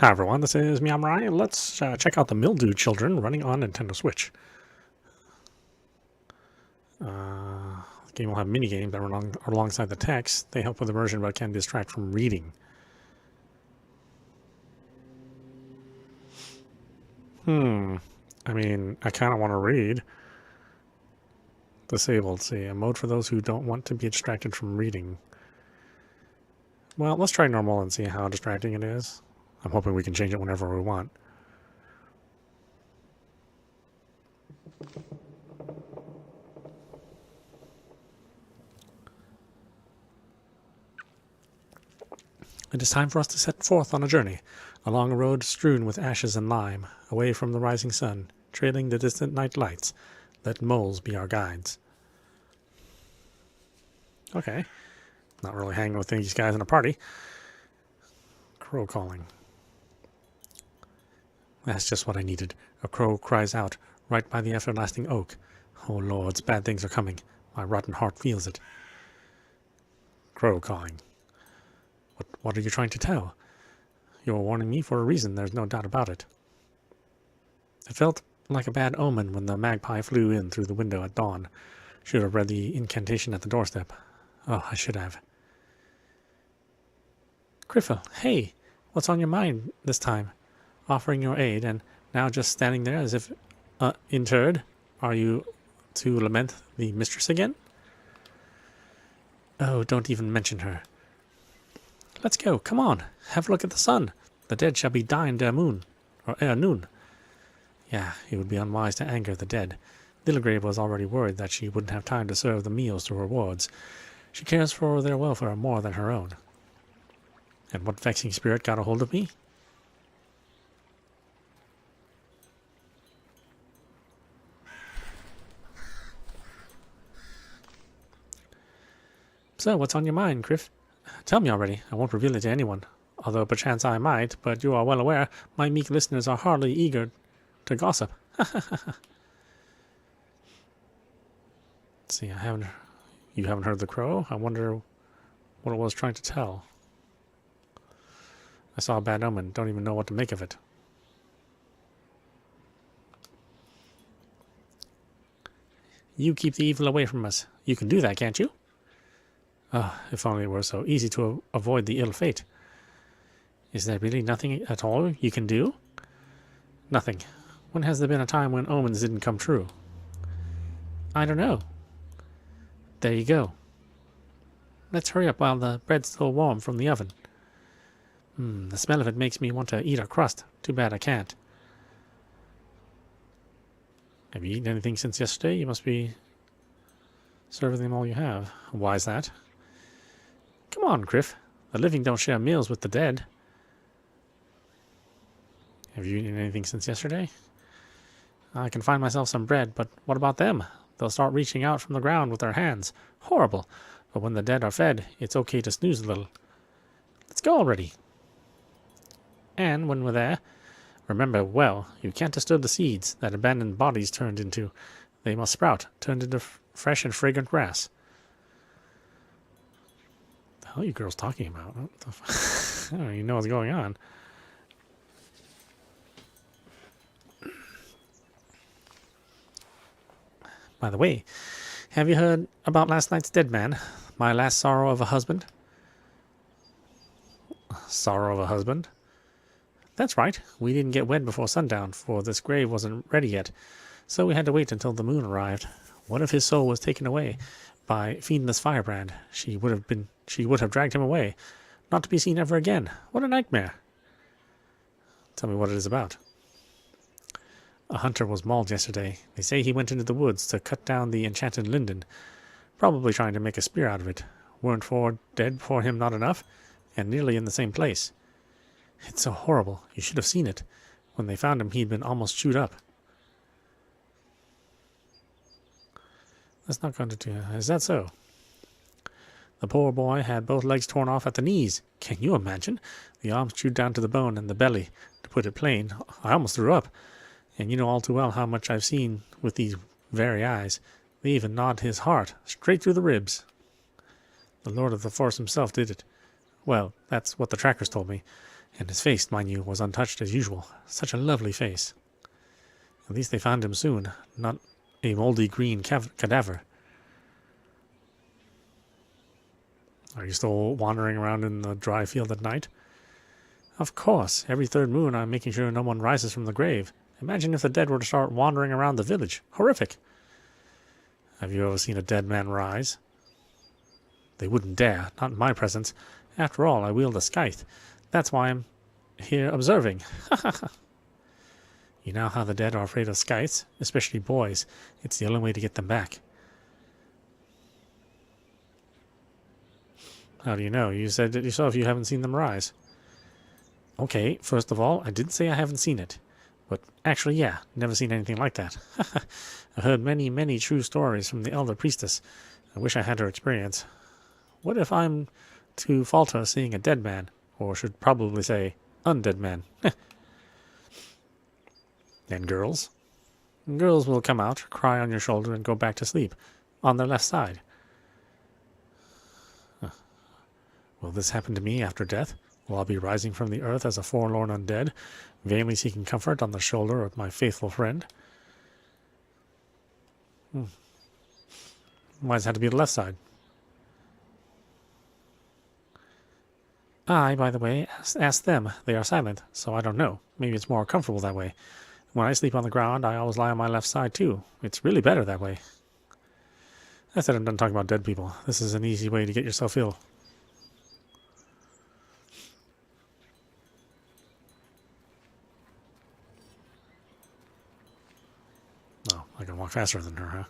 Hi everyone, this is meowmurai. Let's check out the Mildew Children running on Nintendo Switch. The game will have mini games that run alongside the text. They help with immersion but can distract from reading. I mean, I kind of want to read. Disabled, see, a mode for those who don't want to be distracted from reading. Well, let's try normal and see how distracting it is. I'm hoping we can change it whenever we want. It is time for us to set forth on a journey, along a road strewn with ashes and lime, away from the rising sun, trailing the distant night lights. Let moles be our guides. Okay. Not really hanging with these guys in a party. Crow calling. That's just what I needed. A crow cries out, right by the everlasting oak. Oh lords, bad things are coming. My rotten heart feels it. Crow calling. What are you trying to tell? You're warning me for a reason, there's no doubt about it. It felt like a bad omen when the magpie flew in through the window at dawn. Should have read the incantation at the doorstep. Oh, I should have. Kyrphel, hey, what's on your mind this time? Offering your aid, and now just standing there as if interred. Are you to lament the mistress again? Oh, don't even mention her. Let's go, come on, have a look at the sun. The dead shall be dying ere moon, or ere noon. Yeah, it would be unwise to anger the dead. Lillagrave was already worried that she wouldn't have time to serve the meals to her wards. She cares for their welfare more than her own. And what vexing spirit got a hold of me? So, what's on your mind, Kyrphel? Tell me already, I won't reveal it to anyone. Although perchance I might, but you are well aware my meek listeners are hardly eager to gossip. Let's see, you haven't heard the crow? I wonder what it was trying to tell. I saw a bad omen, don't even know what to make of it. You keep the evil away from us. You can do that, can't you? Oh, if only it were so easy to avoid the ill fate. Is there really nothing at all you can do? Nothing. When has there been a time when omens didn't come true? I don't know. There you go. Let's hurry up while the bread's still warm from the oven. The smell of it makes me want to eat a crust. Too bad I can't. Have you eaten anything since yesterday? You must be serving them all you have. Why is that? Come on, Kyrphel. The living don't share meals with the dead. Have you eaten anything since yesterday? I can find myself some bread, but what about them? They'll start reaching out from the ground with their hands. Horrible. But when the dead are fed, it's okay to snooze a little. Let's go already. And when we're there, remember well, you can't disturb the seeds that abandoned bodies turned into. They must sprout, turned into fresh and fragrant grass. The hell are you girls talking about? I don't even know what's going on. By the way, have you heard about last night's dead man? My last sorrow of a husband? Sorrow of a husband? That's right. We didn't get wed before sundown, for this grave wasn't ready yet, so we had to wait until the moon arrived. What if his soul was taken away by fiendless firebrand? She would have dragged him away, not to be seen ever again. What a nightmare. Tell me what it is about. A hunter was mauled yesterday. They say he went into the woods to cut down the enchanted linden, probably trying to make a spear out of it. Weren't 4 dead for him not enough? And nearly in the same place. It's so horrible. You should have seen it. When they found him, he'd been almost chewed up. That's not going to do. Is that so? The poor boy had both legs torn off at the knees. Can you imagine? The arms chewed down to the bone and the belly. To put it plain, I almost threw up. And you know all too well how much I've seen with these very eyes. They even gnawed his heart, straight through the ribs. The Lord of the Forest himself did it. Well, that's what the trackers told me. And his face, mind you, was untouched as usual. Such a lovely face. At least they found him soon, not a moldy green cadaver. Are you still wandering around in the dry field at night? Of course. Every third moon I'm making sure no one rises from the grave. Imagine if the dead were to start wandering around the village. Horrific. Have you ever seen a dead man rise? They wouldn't dare, not in my presence. After all, I wield a scythe. That's why I'm here observing. You know how the dead are afraid of scythes, especially boys. It's the only way to get them back. How do you know? You said it yourself you haven't seen them rise. Okay, first of all, I didn't say I haven't seen it. But actually, yeah, never seen anything like that. I heard many, many true stories from the elder priestess. I wish I had her experience. What if I'm to falter seeing a dead man? Or should probably say, undead man. And girls? Girls will come out, cry on your shoulder, and go back to sleep. On their left side. Will this happen to me after death? Will I be rising from the earth as a forlorn undead, vainly seeking comfort on the shoulder of my faithful friend? Why does it have to be the left side? I, by the way, asked them. They are silent, so I don't know. Maybe it's more comfortable that way. When I sleep on the ground, I always lie on my left side, too. It's really better that way. I said I'm done talking about dead people. This is an easy way to get yourself ill. Oh, I can walk faster than her, huh?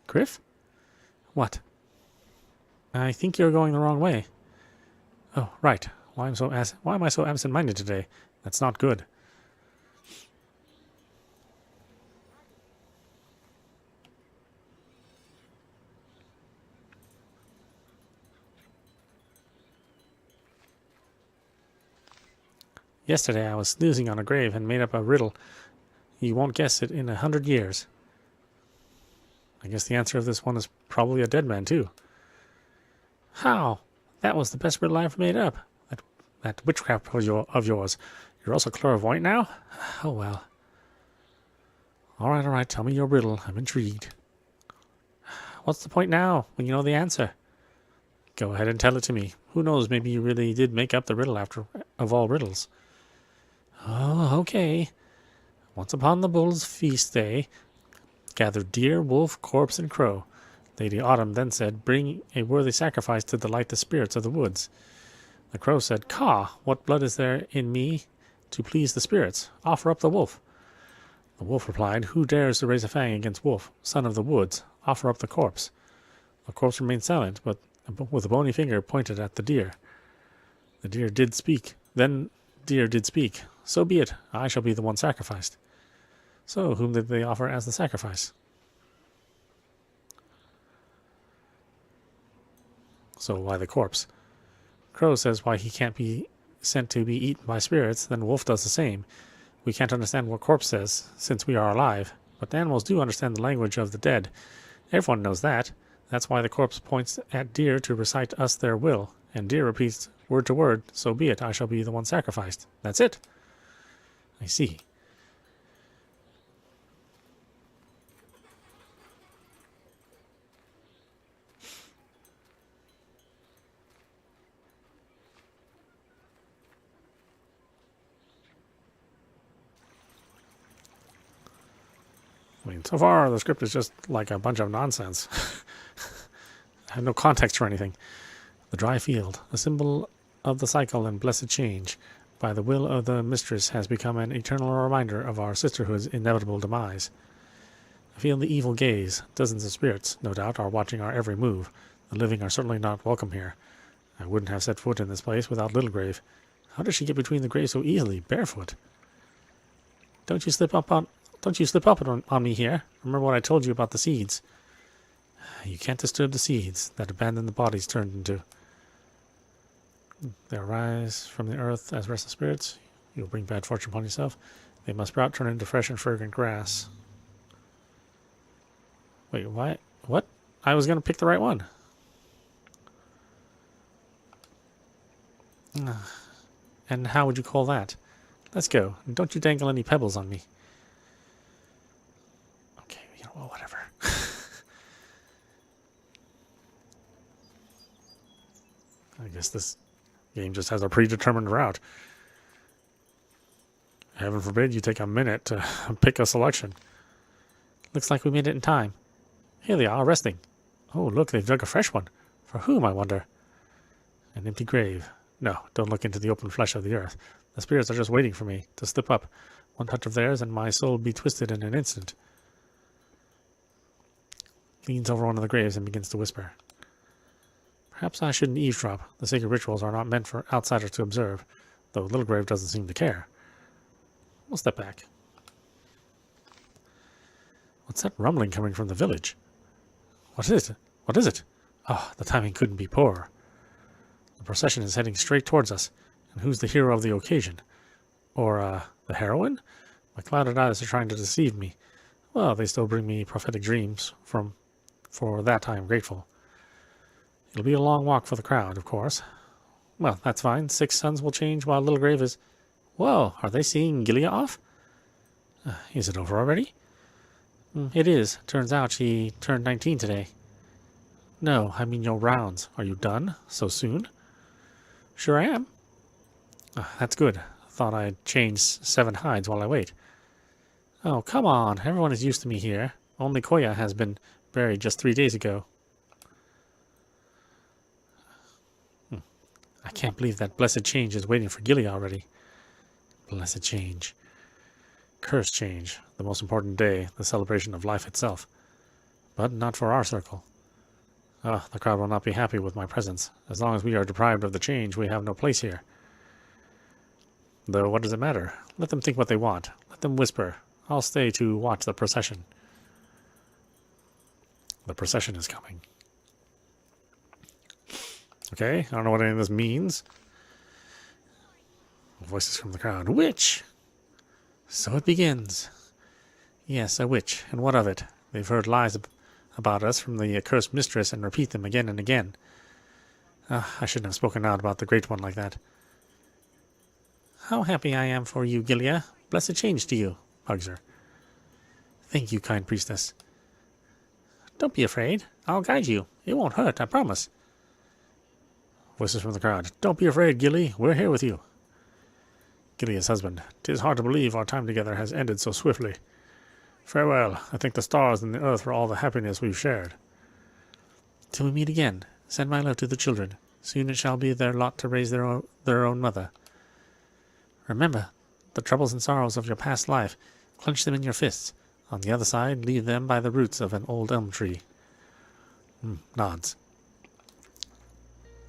Kyrphel? What? I think you're going the wrong way. Oh, right. Why am I so absent-minded today? That's not good. Yesterday I was snoozing on a grave and made up a riddle. You won't guess it in 100 years. I guess the answer of this one is probably a dead man, too. How? That was the best riddle I ever made up. That witchcraft of yours. You're also clairvoyant now? Oh, well. All right, tell me your riddle. I'm intrigued. What's the point now, when you know the answer? Go ahead and tell it to me. Who knows, maybe you really did make up the riddle of all riddles. Oh, okay. Once upon the bull's feast day, gathered deer, wolf, corpse, and crow. Lady Autumn then said, bring a worthy sacrifice to delight the spirits of the woods. The crow said, caw, what blood is there in me to please the spirits? Offer up the wolf. The wolf replied, who dares to raise a fang against wolf, son of the woods? Offer up the corpse. The corpse remained silent, but with a bony finger pointed at the deer. The deer did speak. Then deer did speak. So be it, I shall be the one sacrificed. So whom did they offer as the sacrifice? So why the corpse? Crow says why he can't be sent to be eaten by spirits, then wolf does the same. We can't understand what corpse says, since we are alive, but animals do understand the language of the dead. Everyone knows that. That's why the corpse points at deer to recite us their will, and deer repeats word to word, so be it, I shall be the one sacrificed. That's it. I see. I mean, so far the script is just like a bunch of nonsense. I have no context for anything. The dry field, a symbol of the cycle and blessed change, by the will of the mistress has become an eternal reminder of our sisterhood's inevitable demise. I feel the evil gaze. Dozens of spirits, no doubt, are watching our every move. The living are certainly not welcome here. I wouldn't have set foot in this place without Littlegrave. How does she get between the graves so easily, barefoot? Don't you slip up on me here. Remember what I told you about the seeds. You can't disturb the seeds that abandoned the bodies turned into. They arise from the earth as restless spirits. You'll bring bad fortune upon yourself. They must sprout, turn into fresh and fragrant grass. Wait, why? What? I was going to pick the right one. And how would you call that? Let's go. And don't you dangle any pebbles on me. Okay, well, whatever. I guess this game just has a predetermined route. Heaven forbid you take a minute to pick a selection. Looks like we made it in time. Here they are, resting. Oh, look, they've dug a fresh one. For whom, I wonder? An empty grave. No, don't look into the open flesh of the earth. The spirits are just waiting for me to slip up. One touch of theirs and my soul will be twisted in an instant. Leans over one of the graves and begins to whisper. Perhaps I shouldn't eavesdrop. The sacred rituals are not meant for outsiders to observe, though Little Grave doesn't seem to care. We'll step back. What's that rumbling coming from the village? What is it? What is it? Oh, the timing couldn't be poorer. The procession is heading straight towards us. And who's the hero of the occasion? Or, the heroine? My clouded eyes are trying to deceive me. Well, they still bring me prophetic dreams. For that I am grateful. It'll be a long walk for the crowd, of course. Well, that's fine. 6 suns will change while Little Grave is... Whoa, are they seeing Gilia off? Is it over already? It is. Turns out she turned 19 today. No, I mean your rounds. Are you done? So soon? Sure I am. That's good. Thought I'd change 7 hides while I wait. Oh, come on. Everyone is used to me here. Only Koya has been buried just 3 days ago. I can't believe that blessed change is waiting for Gilia already. Blessed change. Cursed change. The most important day, the celebration of life itself. But not for our circle. The crowd will not be happy with my presence. As long as we are deprived of the change, we have no place here. Though, what does it matter? Let them think what they want. Let them whisper. I'll stay to watch the procession. The procession is coming. Okay, I don't know what any of this means. Voices from the crowd. Witch! So it begins. Yes, a witch. And what of it? They've heard lies about us from the accursed mistress and repeat them again and again. I shouldn't have spoken out about the Great One like that. How happy I am for you, Gilia. Blessed change to you, hugs her. Thank you, kind priestess. Don't be afraid. I'll guide you. It won't hurt, I promise. Voices from the crowd. Don't be afraid, Gilly. We're here with you. Gilia's husband. 'Tis hard to believe our time together has ended so swiftly. Farewell. I thank the stars and the earth for all the happiness we've shared. Till we meet again, send my love to the children. Soon it shall be their lot to raise their own mother. Remember the troubles and sorrows of your past life. Clench them in your fists. On the other side, leave them by the roots of an old elm tree. Nods.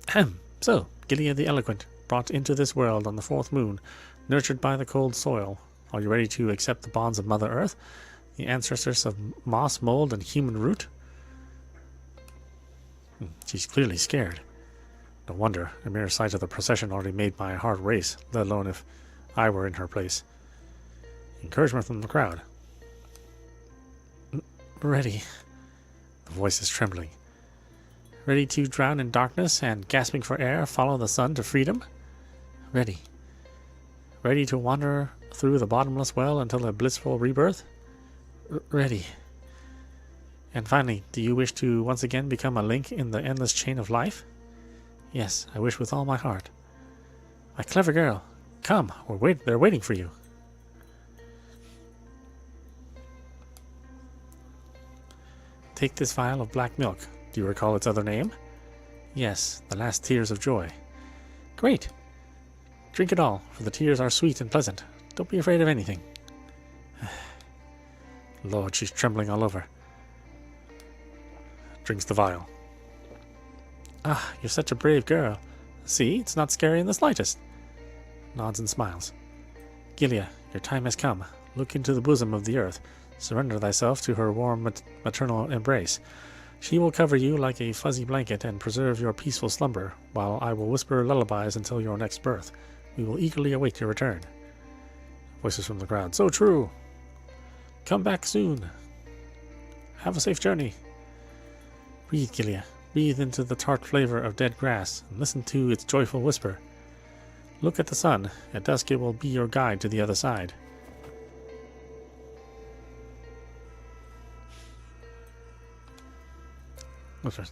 Ahem. So, Gilia the Eloquent, brought into this world on the 4th moon, nurtured by the cold soil. Are you ready to accept the bonds of Mother Earth, the ancestors of moss, mold, and human root? She's clearly scared. No wonder. The mere sight of the procession already made my heart race, let alone if I were in her place. Encouragement from the crowd. Ready. The voice is trembling. Ready to drown in darkness and, gasping for air, follow the sun to freedom? Ready. Ready to wander through the bottomless well until a blissful rebirth? Ready. And finally, do you wish to once again become a link in the endless chain of life? Yes, I wish with all my heart. My clever girl, come, they're waiting for you. Take this vial of black milk. Do you recall its other name? Yes, the last tears of joy. Great. Drink it all, for the tears are sweet and pleasant. Don't be afraid of anything. Lord, she's trembling all over. Drinks the vial. Ah, you're such a brave girl. See, it's not scary in the slightest. Nods and smiles. Gilia, your time has come. Look into the bosom of the earth. Surrender thyself to her warm maternal embrace. She will cover you like a fuzzy blanket and preserve your peaceful slumber, while I will whisper lullabies until your next birth. We will eagerly await your return. Voices from the crowd. So true. Come back soon. Have a safe journey. Breathe, Gilia. Breathe into the tart flavor of dead grass, and listen to its joyful whisper. Look at the sun. At dusk it will be your guide to the other side.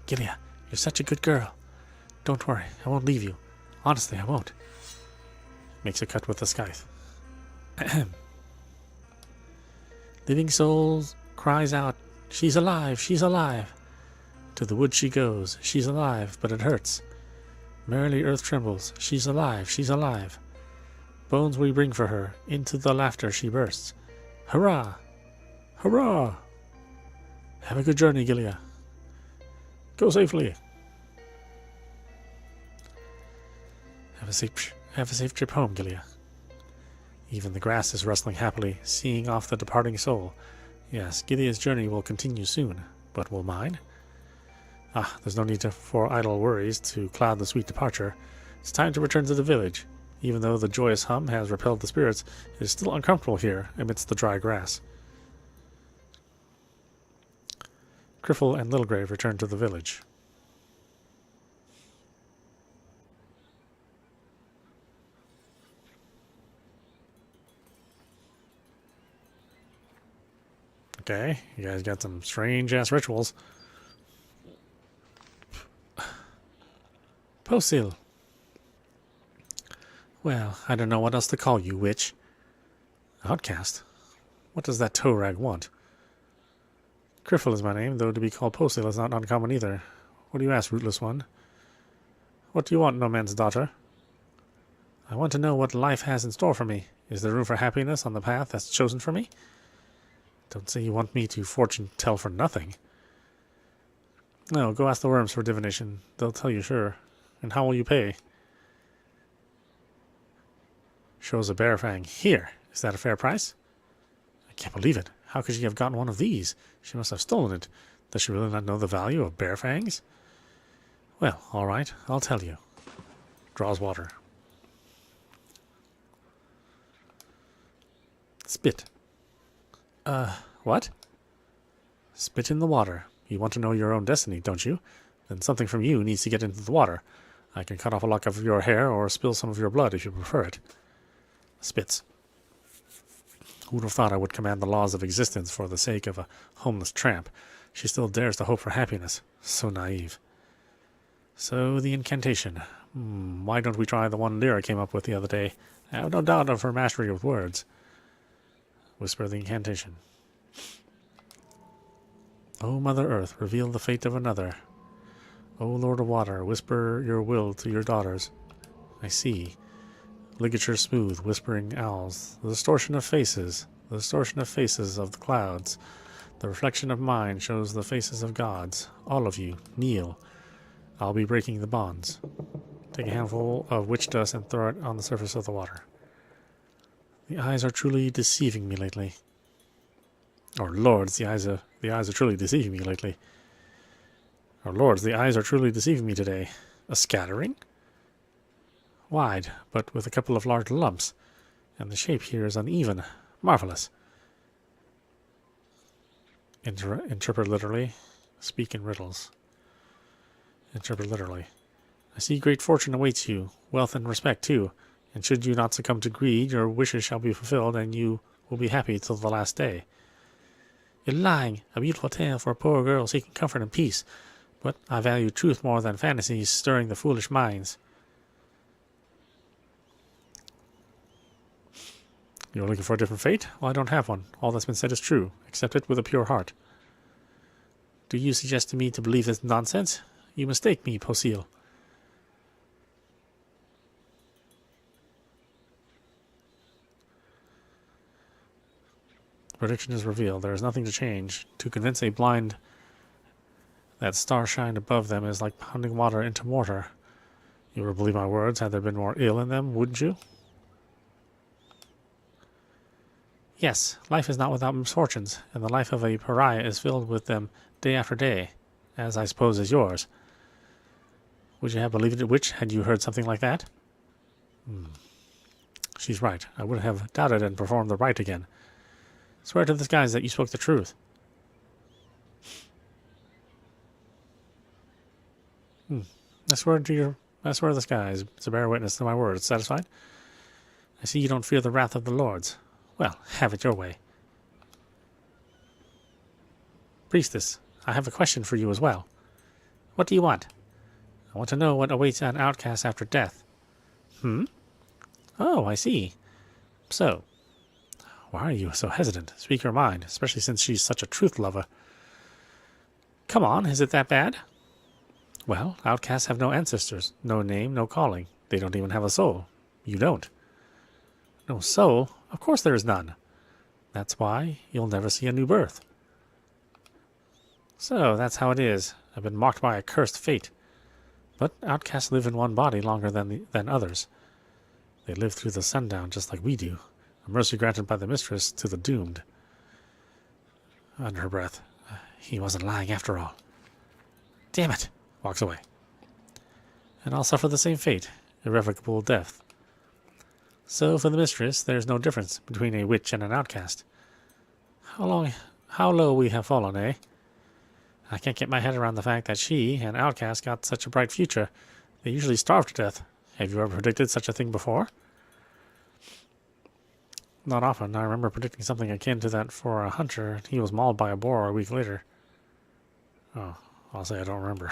Gilia, you're such a good girl. Don't worry, I won't leave you. Honestly, I won't. Makes a cut with the scythe. Living Souls cries out, she's alive, she's alive. To the wood she goes, she's alive, but it hurts. Merrily earth trembles, she's alive, she's alive. Bones we bring for her, into the laughter she bursts. Hurrah! Hurrah! Have a good journey, Gilia. Go safely. Have a safe trip home, Gilia. Even the grass is rustling happily, seeing off the departing soul. Yes, Gilia's journey will continue soon, but will mine? Ah, there's no need for idle worries to cloud the sweet departure. It's time to return to the village. Even though the joyous hum has repelled the spirits, it is still uncomfortable here amidst the dry grass. Kyrphel and Littlegrave return to the village. Okay, you guys got some strange-ass rituals. Posil. Well, I don't know what else to call you, witch. Outcast? What does that toe rag want? Kyrphel is my name, though to be called Posil is not uncommon either. What do you ask, rootless one? What do you want, no man's daughter? I want to know what life has in store for me. Is there room for happiness on the path that's chosen for me? Don't say you want me to fortune tell for nothing. No, go ask the worms for divination. They'll tell you, sure. And how will you pay? Shows a bear fang. Here. Is that a fair price? I can't believe it. How could she have gotten one of these? She must have stolen it. Does she really not know the value of bear fangs? Well, all right. I'll tell you. Draws water. Spit. What? Spit in the water. You want to know your own destiny, don't you? Then something from you needs to get into the water. I can cut off a lock of your hair or spill some of your blood if you prefer it. Spits. Who would have thought I would command the laws of existence for the sake of a homeless tramp? She still dares to hope for happiness. So naive. So the incantation. Why don't we try the one Lyra came up with the other day? I have no doubt of her mastery of words. Whisper the incantation. O Mother Earth, reveal the fate of another. O Lord of Water, whisper your will to your daughters. I see. Ligature smooth, whispering owls. The distortion of faces. The distortion of faces of the clouds. The reflection of mine shows the faces of gods. All of you, kneel. I'll be breaking the bonds. Take a handful of witch dust and throw it on the surface of the water. The eyes are truly deceiving me lately. Or lords, the eyes are truly deceiving me lately. Or lords, the eyes are truly deceiving me today. A scattering? Wide, but with a couple of large lumps. And the shape here is uneven. Marvelous. Interpret literally. Speak in riddles. Interpret literally. I see great fortune awaits you, wealth and respect too, and should you not succumb to greed, your wishes shall be fulfilled, and you will be happy till the last day. You're lying, a beautiful tale for a poor girl seeking comfort and peace, but I value truth more than fantasies stirring the foolish minds. You're looking for a different fate? Well, I don't have one. All that's been said is true. Accept it with a pure heart. Do you suggest to me to believe this nonsense? You mistake me, Posil. Prediction is revealed. There is nothing to change. To convince a blind that starshine above them is like pounding water into mortar. You would believe my words had there been more ill in them, wouldn't you? Yes, life is not without misfortunes, and the life of a pariah is filled with them day after day, as I suppose is yours. Would you have believed it, witch, had you heard something like that? She's right. I would have doubted and performed the rite again. Swear to the skies that you spoke the truth. I swear to I swear to the skies to bear witness to my words. Satisfied? I see you don't fear the wrath of the lords. Well, have it your way. Priestess, I have a question for you as well. What do you want? I want to know what awaits an outcast after death. Oh, I see. So, why are you so hesitant? Speak your mind, especially since she's such a truth lover. Come on, is it that bad? Well, outcasts have no ancestors, no name, no calling. They don't even have a soul. You don't. No soul? Of course there is none. That's why you'll never see a new birth. So, that's how it is. I've been marked by a cursed fate. But outcasts live in one body longer than others. They live through the sundown just like we do. A mercy granted by the mistress to the doomed. Under her breath. He wasn't lying after all. Damn it! Walks away. And I'll suffer the same fate. Irrevocable death. So for the mistress, there's no difference between a witch and an outcast. How low we have fallen, eh? I can't get my head around the fact that she and outcast got such a bright future. They usually starve to death. Have you ever predicted such a thing before? Not often. I remember predicting something akin to that for a hunter. He was mauled by a boar a week later. Oh, I'll say I don't remember.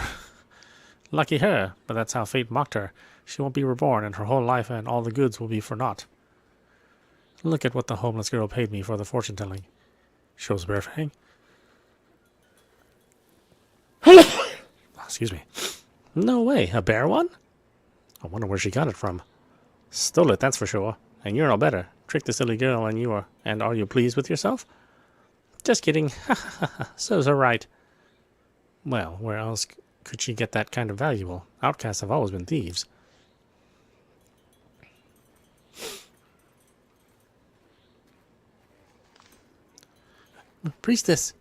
Lucky her, but that's how fate mocked her. She won't be reborn, and her whole life and all the goods will be for naught. Look at what the homeless girl paid me for the fortune-telling. Shows bear fang. Excuse me. No way, a bear one? I wonder where she got it from. Stole it, that's for sure. And you're no better. Tricked the silly girl and are you pleased with yourself? Just kidding. Ha ha ha. So's her right. Well, where else could she get that kind of valuable? Outcasts have always been thieves. Priestess.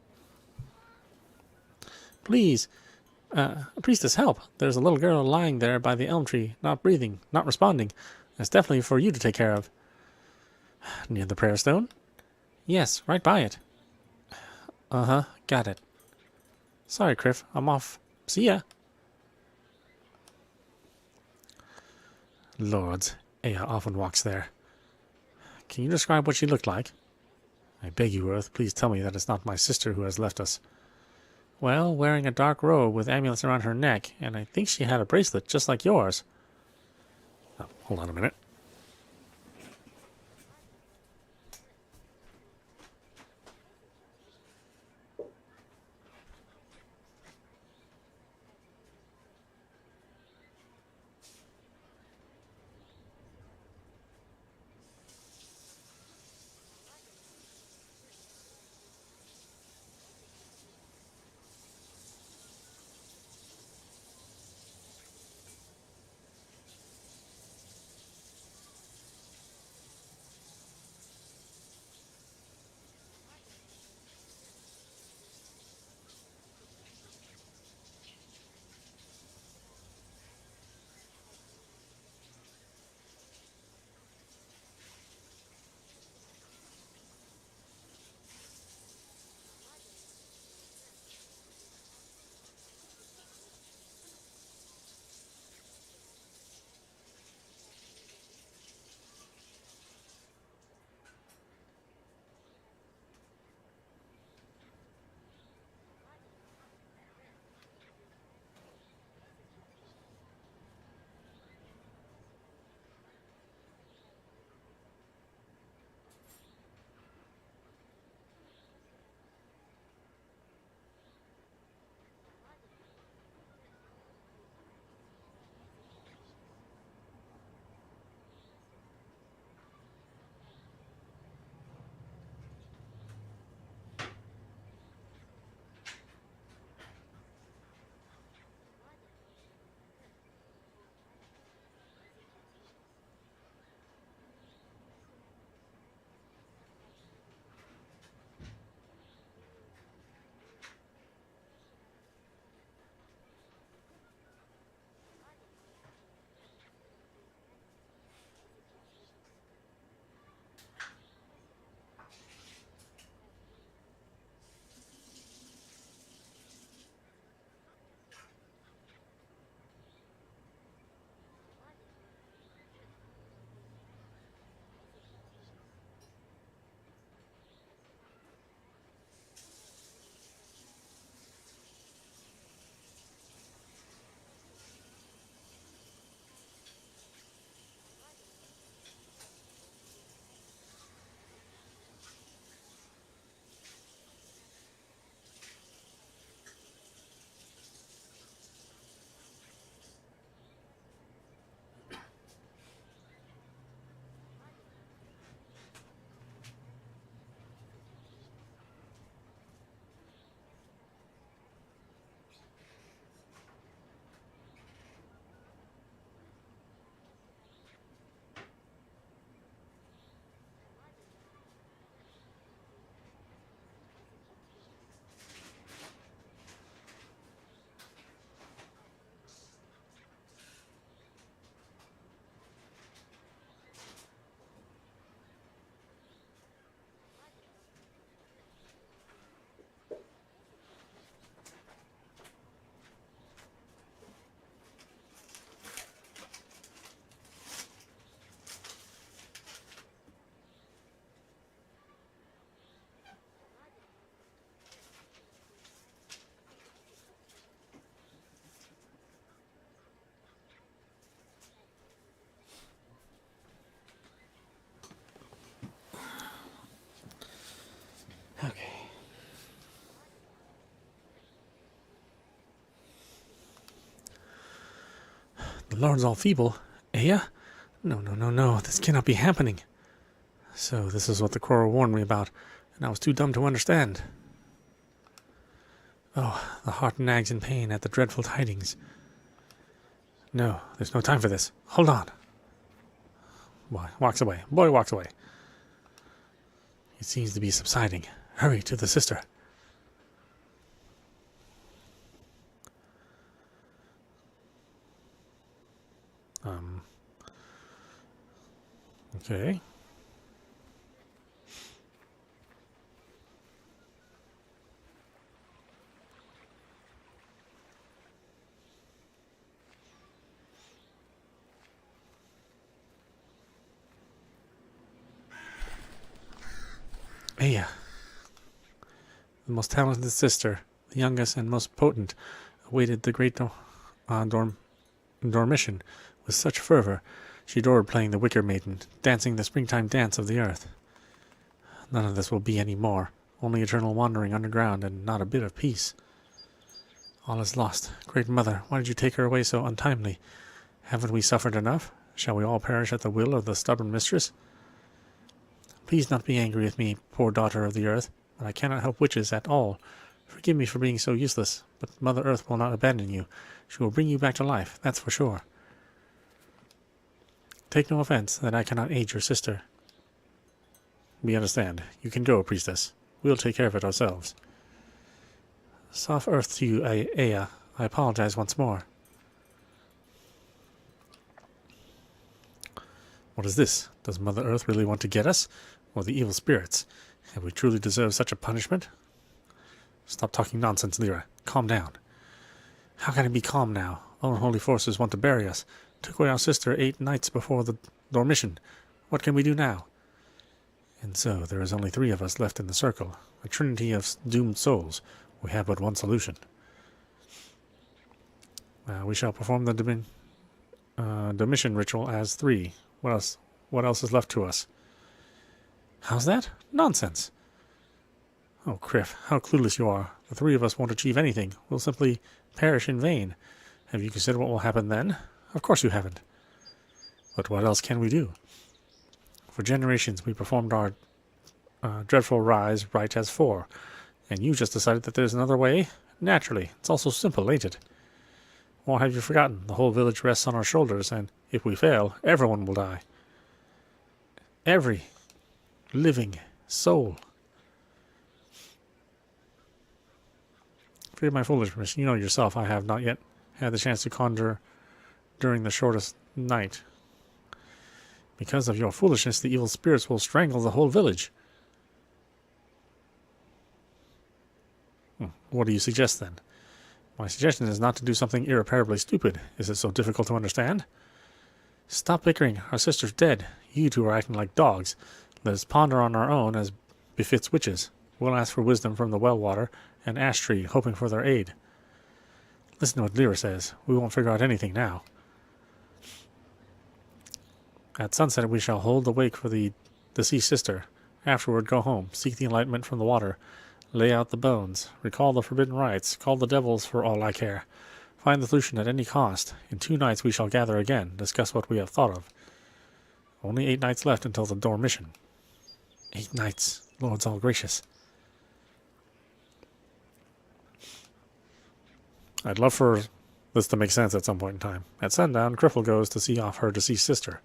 Please. Priestess, help. There's a little girl lying there by the elm tree, not breathing, not responding. It's definitely for you to take care of. Near the prayer stone? Yes, right by it. Uh-huh, got it. Sorry, Kyrphel, I'm off. See ya. Lords, Aya often walks there. Can you describe what she looked like? I beg you, Earth, please tell me that it's not my sister who has left us. Well, wearing a dark robe with amulets around her neck, and I think she had a bracelet just like yours. Oh, hold on a minute. lords all feeble. Aya? No, no, no, no, this cannot be happening. So this is what the quarrel warned me about, and I was too dumb to understand. Oh, the heart nags in pain at the dreadful tidings. No, there's no time for this. Hold on. Boy walks away. Boy walks away. It seems to be subsiding. Hurry to the sister. Okay. Aya, the most talented sister, the youngest and most potent, awaited the great dormition with such fervor. She adored playing the Wicker Maiden, dancing the springtime dance of the earth. None of this will be any more, only eternal wandering underground and not a bit of peace. All is lost. Great Mother, why did you take her away so untimely? Haven't we suffered enough? Shall we all perish at the will of the stubborn mistress? Please not be angry with me, poor daughter of the earth, but I cannot help witches at all. Forgive me for being so useless, but Mother Earth will not abandon you. She will bring you back to life, that's for sure. Take no offense that I cannot aid your sister. We understand. You can go, priestess. We'll take care of it ourselves. Soft earth to you, Aya. I apologize once more. What is this? Does Mother Earth really want to get us? Or the evil spirits? Have we truly deserved such a punishment? Stop talking nonsense, Lyra. Calm down. How can I be calm now? Unholy forces want to bury us. Took away our sister 8 nights before the dormition. What can we do now? And so there is only 3 of us left in the circle, a trinity of doomed souls. We have but one solution. We shall perform the dormition ritual as 3. What else? What else is left to us? How's that? Nonsense. Oh, Kyrphel, how clueless you are. The 3 of us won't achieve anything. We'll simply perish in vain. Have you considered what will happen then? Of course you haven't. But what else can we do? For generations we performed our dreadful rise right as 4, and you just decided that there's another way? Naturally. It's all so simple, ain't it? Or have you forgotten? The whole village rests on our shoulders, and if we fail, everyone will die. Every living soul. Forgive my foolishness. You know yourself I have not yet had the chance to conjure during the shortest night. Because of your foolishness, the evil spirits will strangle the whole village. What do you suggest, then? My suggestion is not to do something irreparably stupid. Is it so difficult to understand? Stop bickering. Our sister's dead. You two are acting like dogs. Let us ponder on our own as befits witches. We'll ask for wisdom from the well water and ash tree, hoping for their aid. Listen to what Lyra says. We won't figure out anything now. At sunset we shall hold the wake for the deceased sister. Afterward go home, seek the enlightenment from the water, lay out the bones, recall the forbidden rites, call the devils for all I care. Find the solution at any cost. In 2 nights we shall gather again, discuss what we have thought of. Only 8 nights left until the dormition. 8 nights, Lord's all gracious. I'd love for this to make sense at some point in time. At sundown, Kyrphel goes to see off her deceased sister.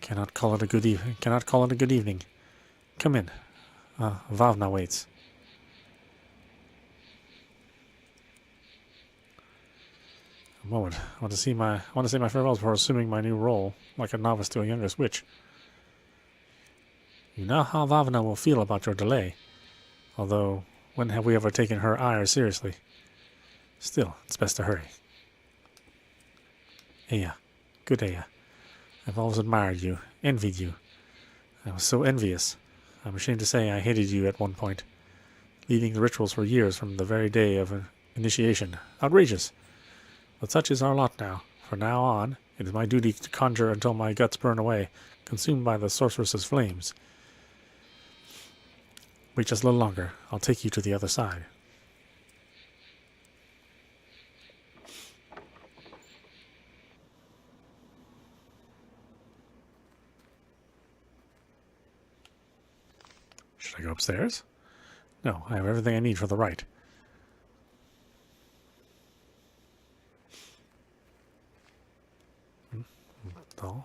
Cannot call it a good evening. Come in. Vavna waits. A moment. I want to say my farewells before assuming my new role, like a novice to a youngest witch. You know how Vavna will feel about your delay. Although, when have we ever taken her ire seriously? Still, it's best to hurry. Aya. Good Aya. I've always admired you, envied you. I was so envious. I'm ashamed to say I hated you at one point, leading the rituals for years from the very day of initiation. Outrageous! But such is our lot now. From now on, It is my duty to conjure until my guts burn away, consumed by the sorceress's flames. Wait just a little longer. I'll take you to the other side. Should I go upstairs? No, I have everything I need for the rite. Oh.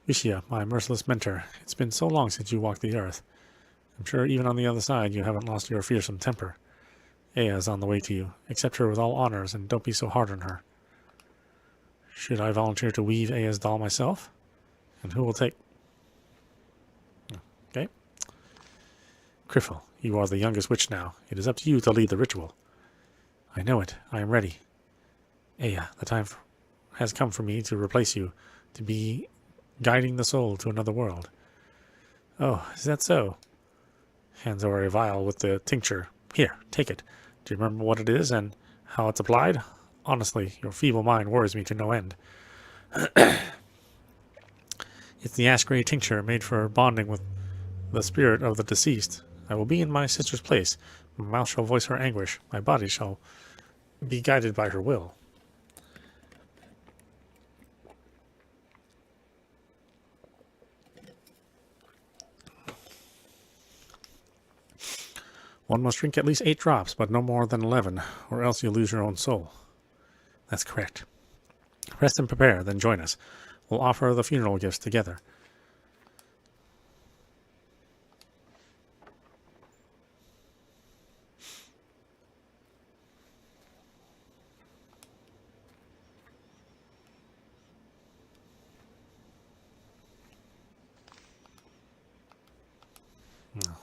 Ishia, my merciless mentor, it's been so long since you walked the earth. I'm sure even on the other side you haven't lost your fearsome temper. Aya is on the way to you. Accept her with all honors and don't be so hard on her. Should I volunteer to weave Aya's doll myself? And who will take... Okay. Kyrphel, you are the youngest witch now. It is up to you to lead the ritual. I know it. I am ready. Aya, the time has come for me to replace you, to be guiding the soul to another world. Oh, is that so? Hands over a vial with the tincture. Here, take it. Do you remember what it is and how it's applied? Honestly, your feeble mind worries me to no end. It's the ash gray tincture made for bonding with the spirit of the deceased. I will be in my sister's place. My mouth shall voice her anguish. My body shall be guided by her will. One must drink at least 8 drops, but no more than 11, or else you lose your own soul. That's correct. Rest and prepare, then join us. We'll offer the funeral gifts together.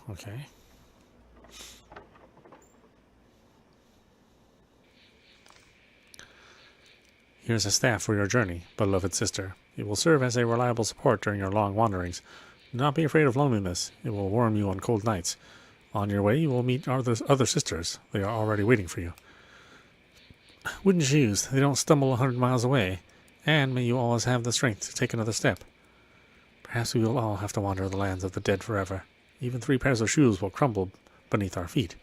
Okay. Here's a staff for your journey, beloved sister. It will serve as a reliable support during your long wanderings. Do not be afraid of loneliness. It will warm you on cold nights. On your way, you will meet other sisters. They are already waiting for you. Wooden shoes. They don't stumble 100 miles away. And may you always have the strength to take another step. Perhaps we will all have to wander the lands of the dead forever. Even 3 pairs of shoes will crumble beneath our feet.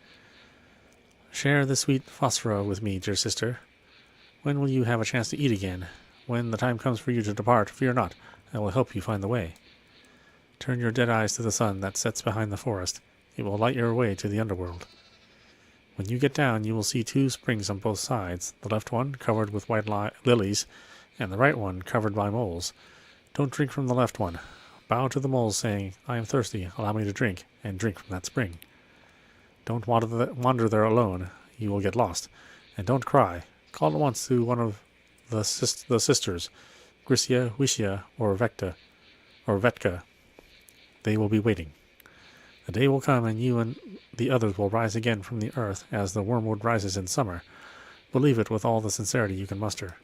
Share this sweet phosphora with me, dear sister. When will you have a chance to eat again? When the time comes for you to depart, fear not. I will help you find the way. Turn your dead eyes to the sun that sets behind the forest. It will light your way to the underworld. When you get down, you will see 2 springs on both sides, the left one covered with white lilies, and the right one covered by moles. Don't drink from the left one. Bow to the moles, saying, I am thirsty, allow me to drink, and drink from that spring. Don't wander there alone. You will get lost. And don't cry. Call at once to one of the sisters, Grisia, Wishia, or Vetka. They will be waiting. The day will come and you and the others will rise again from the earth as the wormwood rises in summer. Believe it with all the sincerity you can muster.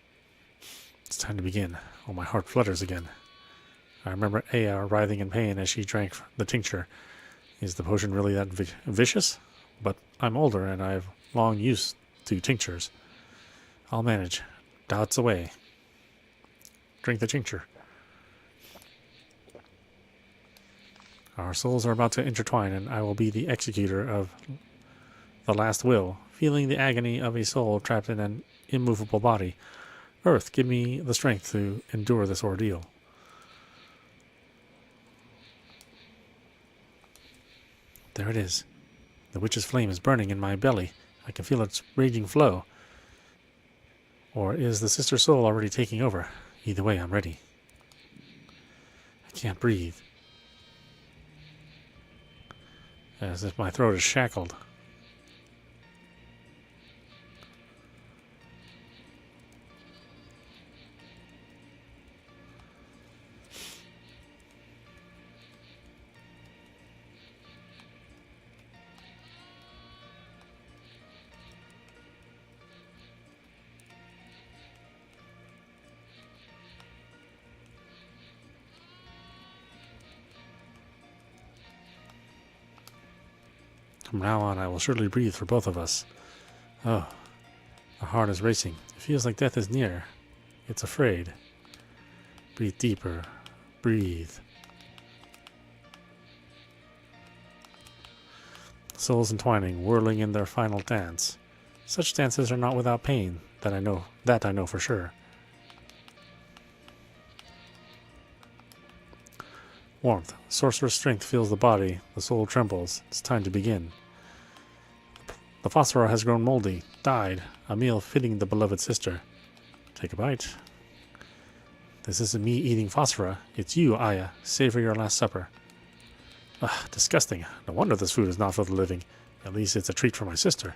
It's time to begin. Oh, my heart flutters again. I remember Aya writhing in pain as she drank the tincture. Is the potion really that vicious? But I'm older and I've long used to tinctures. I'll manage. Doubts away. Drink the tincture. Our souls are about to intertwine, and I will be the executor of the last will, feeling the agony of a soul trapped in an immovable body. Earth, give me the strength to endure this ordeal. There it is. The witch's flame is burning in my belly. I can feel its raging flow. Or is the sister soul already taking over? Either way, I'm ready. I can't breathe. As if my throat is shackled. From now on, I will surely breathe for both of us. Oh, the heart is racing. It feels like death is near. It's afraid. Breathe deeper. Breathe. Souls entwining, whirling in their final dance. Such dances are not without pain, that I know for sure. Warmth. Sorcerer's strength fills the body. The soul trembles. It's time to begin. The phosphor has grown moldy. Died. A meal fitting the beloved sister. Take a bite. This isn't me eating phosphora. It's you, Aya. Savor your last supper. Ugh, disgusting. No wonder this food is not for the living. At least it's a treat for my sister.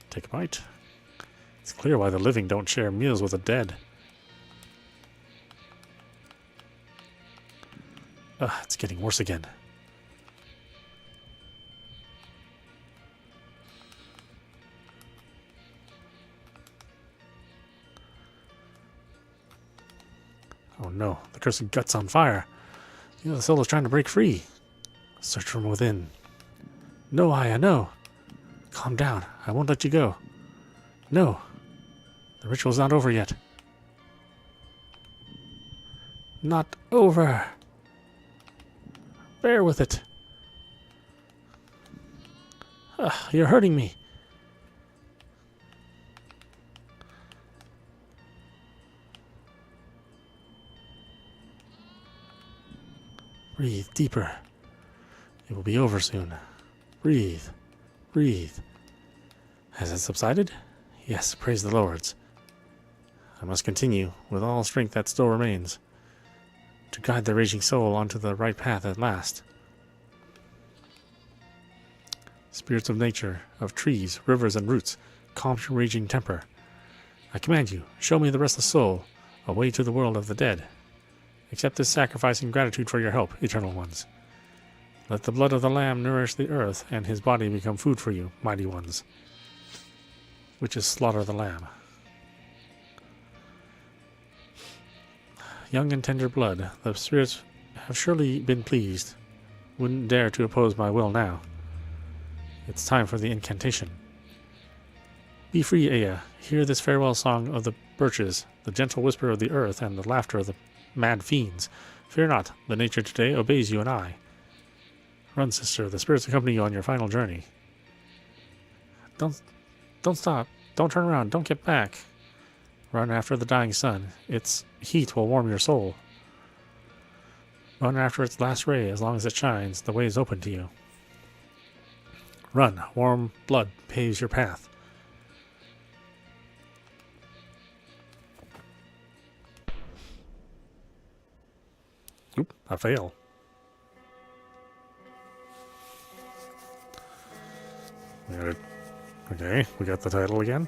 Take a bite. It's clear why the living don't share meals with the dead. Ugh, it's getting worse again. Oh no, the cursed gut's on fire. The soul is trying to break free. Search from within. No, Aya, no. Calm down. I won't let you go. No. The ritual's not over yet. Not over. Bear with it. You're hurting me. Breathe deeper. It will be over soon. Breathe. Breathe. Has it subsided? Yes, praise the Lords. I must continue, with all strength that still remains, to guide the raging soul onto the right path at last. Spirits of nature, of trees, rivers, and roots, calm your raging temper. I command you, show me the restless soul, a way to the world of the dead. Accept this sacrifice in gratitude for your help, eternal ones. Let the blood of the Lamb nourish the earth, and his body become food for you, mighty ones. Witches slaughter the lamb. Young and tender blood, the spirits have surely been pleased. Wouldn't dare to oppose my will now. It's time for the incantation. Be free, Aya. Hear this farewell song of the birches, the gentle whisper of the earth, and the laughter of the mad fiends. Fear not, the nature today obeys you and I. Run, sister, the spirits accompany you on your final journey. Don't stop. Don't turn around. Don't get back. Run after the dying sun. Its heat will warm your soul. Run after its last ray. As long as it shines, the way is open to you. Run. Warm blood paves your path. Oop, I fail. Okay, we got the title again.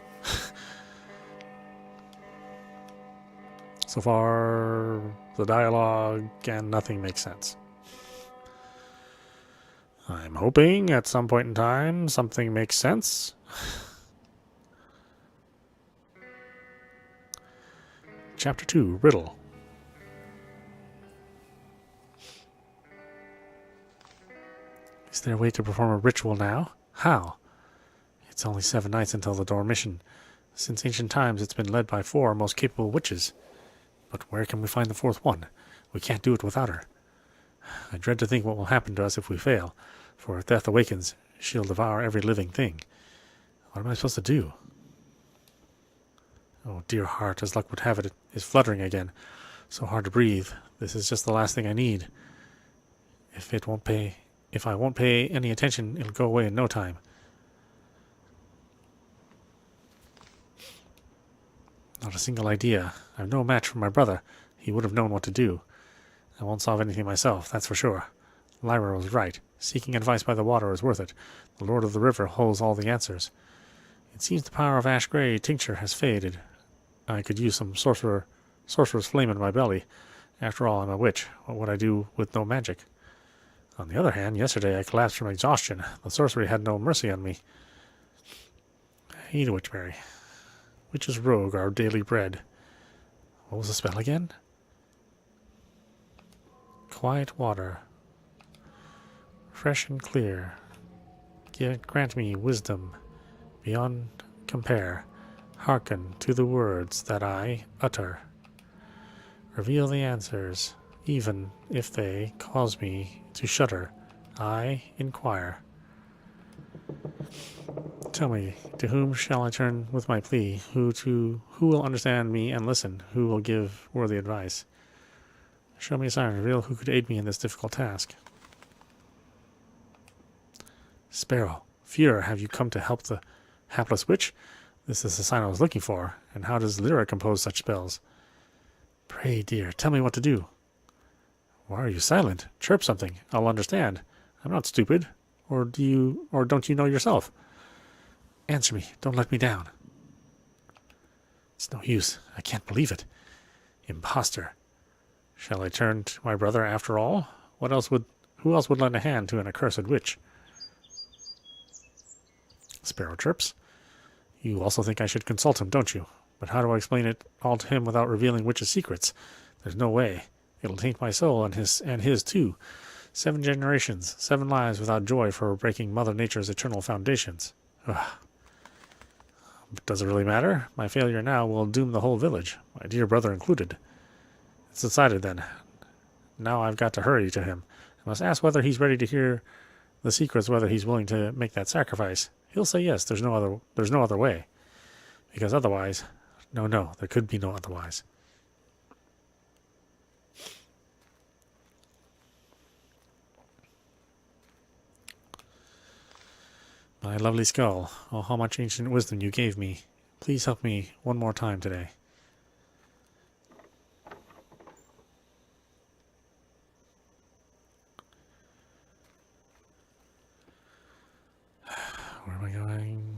So far, the dialogue and nothing makes sense. I'm hoping at some point in time something makes sense. Chapter 2, Riddle. Is there a way to perform a ritual now? How? It's only 7 nights until the Dormition. Since ancient times, it's been led by 4 most capable witches. But where can we find the 4th one? We can't do it without her. I dread to think what will happen to us if we fail, for if Death awakens, she'll devour every living thing. What am I supposed to do? Oh, dear heart, as luck would have it, is fluttering again. So hard to breathe. This is just the last thing I need. If I won't pay any attention, it'll go away in no time. Not a single idea. I'm no match for my brother. He would have known what to do. I won't solve anything myself, that's for sure. Lyra was right. Seeking advice by the water is worth it. The Lord of the River holds all the answers. It seems the power of Ash Grey tincture has faded. I could use some sorcerer's flame in my belly. After all, I'm a witch. What would I do with no magic? On the other hand, yesterday I collapsed from exhaustion. The sorcery had no mercy on me. I eat a witchberry. Witch's rogue, our daily bread. What was the spell again? Quiet water. Fresh and clear. Grant me wisdom beyond compare. Hearken to the words that I utter. Reveal the answers, even if they cause me to shudder. I inquire. Tell me, to whom shall I turn with my plea? Who will understand me and listen? Who will give worthy advice? Show me a sign, reveal who could aid me in this difficult task. Sparrow, Fear, have you come to help the hapless witch? This is the sign I was looking for. And how does Lyra compose such spells? Pray, dear, tell me what to do. Why are you silent? Chirp something. I'll understand. I'm not stupid. Or don't you know yourself? Answer me. Don't let me down. It's no use. I can't believe it. Imposter. Shall I turn to my brother after all? Who else would lend a hand to an accursed witch? Sparrow chirps. You also think I should consult him, don't you? But how do I explain it all to him without revealing witch's secrets? There's no way. It'll taint my soul and his too. 7 generations, 7 lives without joy for breaking Mother Nature's eternal foundations. Ugh. But does it really matter? My failure now will doom the whole village, my dear brother included. It's decided then. Now I've got to hurry to him. I must ask whether he's ready to hear the secrets, whether he's willing to make that sacrifice. He'll say yes, there's no other way. Because otherwise, no, there could be no otherwise. My lovely skull, oh, how much ancient wisdom you gave me. Please help me one more time today. Where am I going?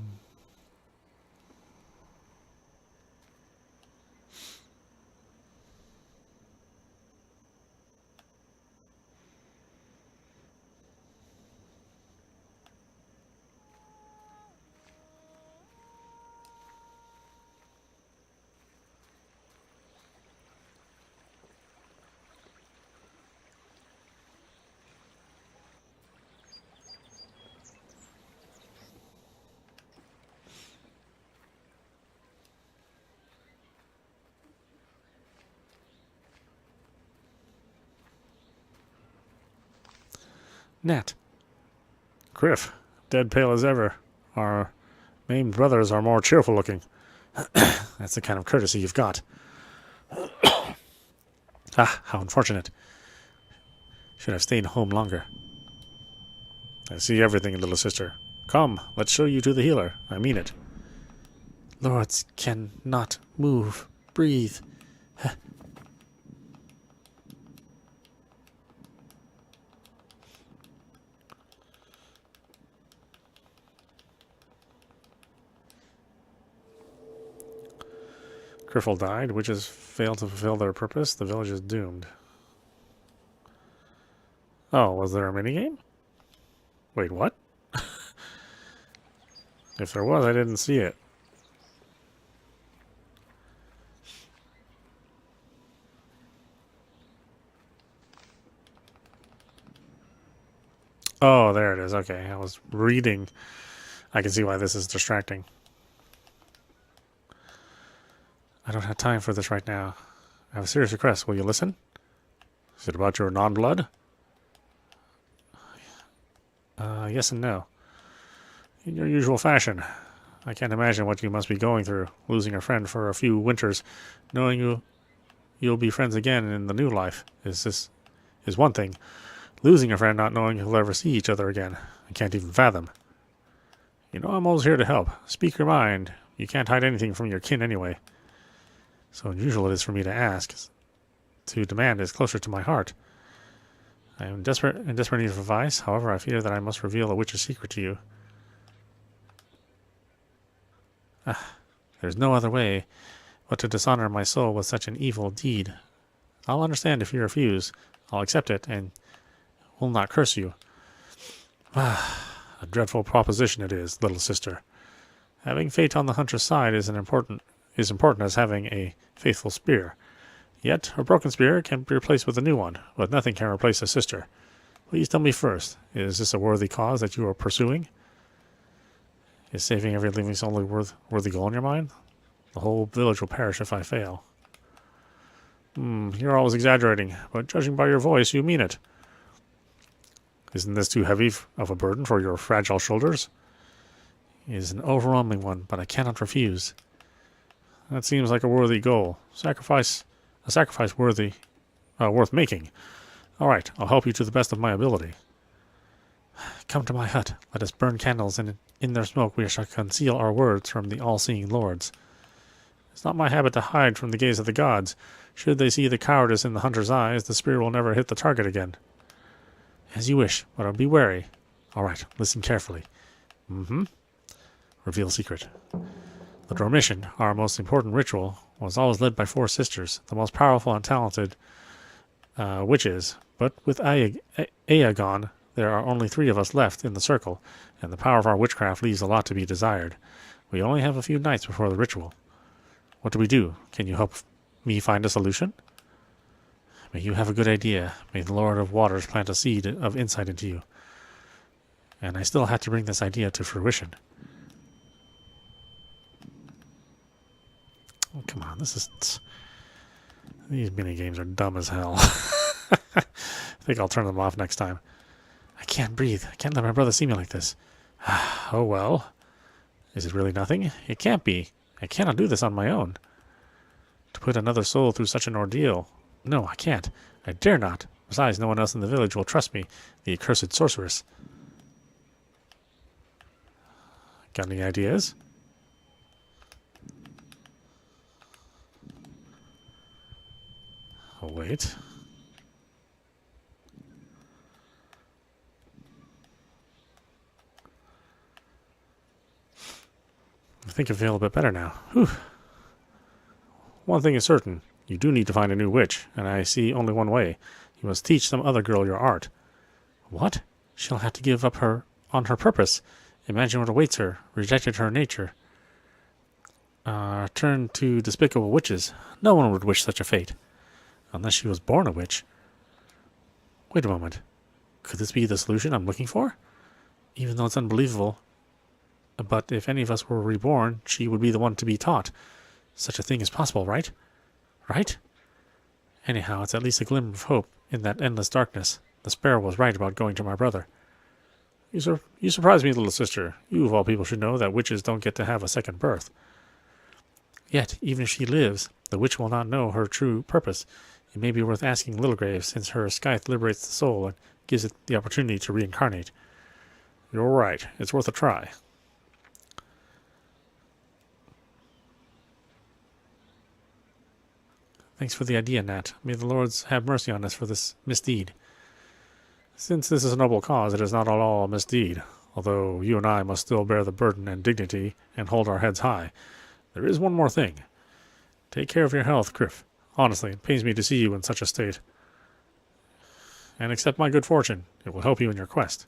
Nat. Kyrphel, dead pale as ever. Our maimed brothers are more cheerful looking. That's the kind of courtesy you've got. Ah, how unfortunate. Should have stayed home longer. I see everything, little sister. Come, let's show you to the healer. I mean it. Lords cannot move, breathe. Kyrphel died. Witches failed to fulfill their purpose. The village is doomed. Oh, was there a minigame? Wait, what? If there was, I didn't see it. Oh, there it is. Okay, I was reading. I can see why this is distracting. I don't have time for this right now. I have a serious request. Will you listen? Is it about your non-blood? Yes and no. In your usual fashion. I can't imagine what you must be going through, losing a friend for a few winters, knowing you'll be friends again in the new life is one thing. Losing a friend not knowing you'll ever see each other again, I can't even fathom. You know I'm always here to help. Speak your mind. You can't hide anything from your kin anyway. So unusual it is for me to ask. To demand is closer to my heart. I am in desperate need of advice. However, I fear that I must reveal a witch's secret to you. There's no other way but to dishonor my soul with such an evil deed. I'll understand if you refuse. I'll accept it and will not curse you. A dreadful proposition it is, little sister. Having fate on the hunter's side is important as having a faithful spear. Yet, a broken spear can be replaced with a new one, but nothing can replace a sister. Please tell me first, is this a worthy cause that you are pursuing? Is saving every living soul a worthy goal in your mind? The whole village will perish if I fail. You're always exaggerating, but judging by your voice, you mean it. Isn't this too heavy of a burden for your fragile shoulders? It is an overwhelming one, but I cannot refuse. That seems like a worthy goal. A sacrifice worth making. All right, I'll help you to the best of my ability. Come to my hut. Let us burn candles, and in their smoke we shall conceal our words from the all-seeing lords. It's not my habit to hide from the gaze of the gods. Should they see the cowardice in the hunter's eyes, the spear will never hit the target again. As you wish, but be wary. All right, listen carefully. Reveal secret. The Dormition, our most important ritual, was always led by 4 sisters, the most powerful and talented witches. But with Aegon, there are only 3 of us left in the circle, and the power of our witchcraft leaves a lot to be desired. We only have a few nights before the ritual. What do we do? Can you help me find a solution? May you have a good idea. May the Lord of Waters plant a seed of insight into you. And I still have to bring this idea to fruition. Oh, come on, these minigames are dumb as hell. I think I'll turn them off next time. I can't breathe. I can't let my brother see me like this. Oh well. Is it really nothing? It can't be. I cannot do this on my own. To put another soul through such an ordeal. No, I can't. I dare not. Besides, no one else in the village will trust me, the accursed sorceress. Got any ideas? Oh, wait. I think I feel a bit better now. Whew. One thing is certain. You do need to find a new witch, and I see only one way. You must teach some other girl your art. What? She'll have to give up on her purpose. Imagine what awaits her. Rejected her nature. Turned to despicable witches. No one would wish such a fate. Unless she was born a witch. Wait a moment. Could this be the solution I'm looking for? Even though it's unbelievable. But if any of us were reborn, she would be the one to be taught. Such a thing is possible, right? Right? Anyhow, it's at least a glimmer of hope in that endless darkness. The sparrow was right about going to my brother. You surprise me, little sister. You, of all people, should know that witches don't get to have a second birth. Yet, even if she lives, the witch will not know her true purpose. It may be worth asking Littlegrave, since her scythe liberates the soul and gives it the opportunity to reincarnate. You're right. It's worth a try. Thanks for the idea, Nat. May the Lords have mercy on us for this misdeed. Since this is a noble cause, it is not at all a misdeed, although you and I must still bear the burden and dignity and hold our heads high. There is one more thing. Take care of your health, Kyrphel. Honestly, it pains me to see you in such a state. And accept my good fortune. It will help you in your quest.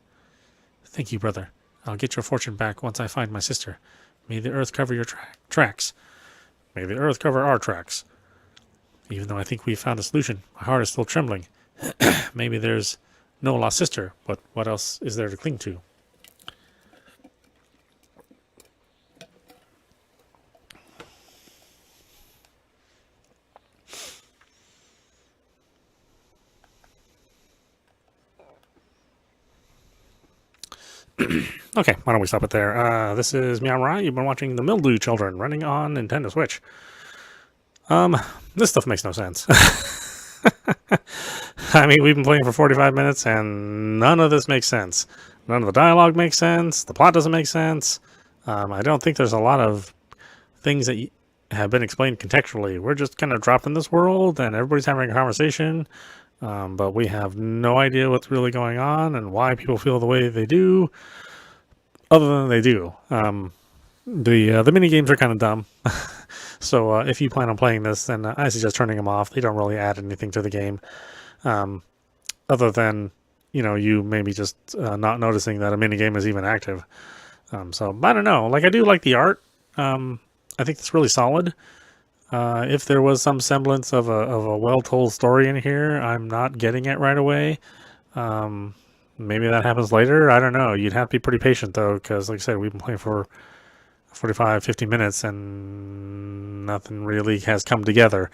Thank you, brother. I'll get your fortune back once I find my sister. May the earth cover your tracks. May the earth cover our tracks. Even though I think we've found a solution, my heart is still trembling. Maybe there's no lost sister, but what else is there to cling to? Okay, why don't we stop it there? This is meowmurai. You've been watching the Mildew Children running on Nintendo Switch. This stuff makes no sense. I mean, we've been playing for 45 minutes and none of this makes sense. None of the dialogue makes sense. The plot doesn't make sense. I don't think there's a lot of things that have been explained contextually. We're just kind of dropped in this world and everybody's having a conversation, but we have no idea what's really going on and why people feel the way they do, other than they do. The mini games are kind of dumb. So if you plan on playing this, then I suggest turning them off. They don't really add anything to the game, other than, you maybe just not noticing that a mini game is even active. So I don't know. Like, I do like the art. I think it's really solid. If there was some semblance of a well-told story in here, I'm not getting it right away. Maybe that happens later. I don't know. You'd have to be pretty patient, though, because, like I said, we've been playing for 45, 50 minutes, and nothing really has come together.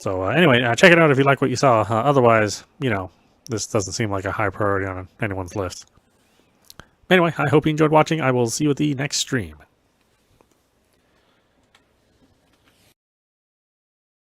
So anyway, check it out if you like what you saw. Otherwise, this doesn't seem like a high priority on anyone's list. Anyway, I hope you enjoyed watching. I will see you at the next stream.